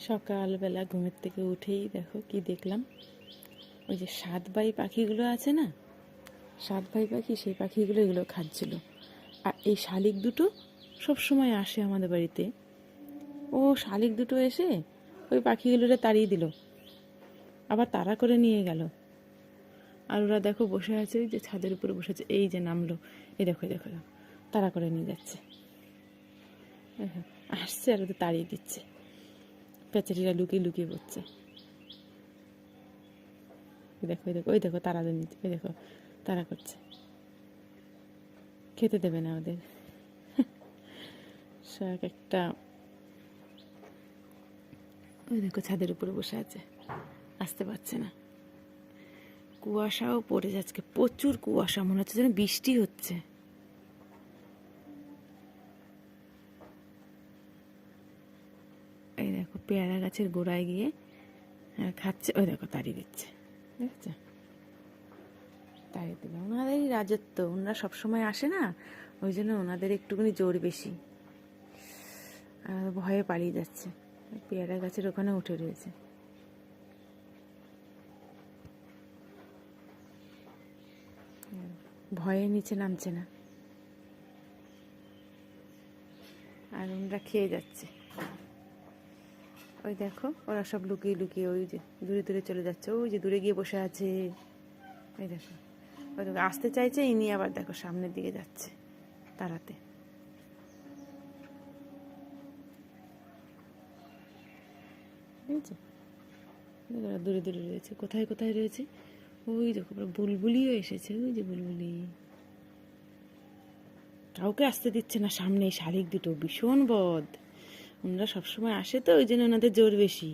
সকালবেলা ঘুমের থেকে উঠেই দেখো কি দেখলাম, ওই যে সাত ভাই পাখিগুলো আছে না, সাত ভাই পাখি, সেই পাখিগুলো এগুলো খাচ্ছিল। আর এই শালিক দুটো সব সময় আসে আমাদের বাড়িতে, ও শালিক দুটো এসে ওই পাখিগুলোরে তাড়িয়ে দিল, আবার তাড়া করে নিয়ে গেল। আর ওরা দেখো বসে আছে, ওই যে ছাদের উপরে বসে আছে, এই যে নামলো, এই দেখো দেখো দেখো, তাড়া করে নিয়ে যাচ্ছে, দেখো আসছে আর ওদের তাড়িয়ে দিচ্ছে। পেঁচারিরা লুকিয়ে লুকিয়ে পড়ছে, দেখো ওই দেখো, ওই দেখো তারা নিচ্ছে, ওই দেখো তারা করছে, খেতে দেবে না ওদের। শাক একটা, ওই দেখো ছাদের উপরে বসে আছে, আসতে পারছে না। কুয়াশাও পড়ে যাচ্ছে, প্রচুর কুয়াশা, মনে হচ্ছে যেন বৃষ্টি হচ্ছে। এই দেখো পেয়ারা গাছের গোড়ায় গিয়ে খাচ্ছে, ওই দেখো তাড়িয়ে দিচ্ছে, দেখছো, তাড়িয়ে দিল। ওনাদেরই রাজত্ব, ওনারা সবসময় আসে না, ওই জন্য ওনাদের একটুখানি জোর বেশি, আর ভয়ে পালিয়ে যাচ্ছে। পেয়ারা গাছের ওখানে উঠে রয়েছে। ভয়ে নিচে নামছে না, আর ওনারা খেয়ে যাচ্ছে। ওই দেখো ওরা সব লুকিয়ে লুকিয়ে ওই যে দূরে দূরে চলে যাচ্ছে, ওই যে দূরে গিয়ে বসে আছে। ওই দেখো, ওই দেখো আসতে চাইছে, ইনি আবার দেখো সামনের দিকে যাচ্ছে তাড়াতে। বুঝছো, দূরে দূরে রয়েছে, কোথায় কোথায় রয়েছে। ওই দেখো বুলবুলিও এসেছে, ওই যে বুলবুলি, কাউকে আসতে দিচ্ছে না সামনে। শালিক দুটো ভীষণ বদ, ওনারা সবসময় আসে তো, ওই জন্য ওনাদের জোর বেশি।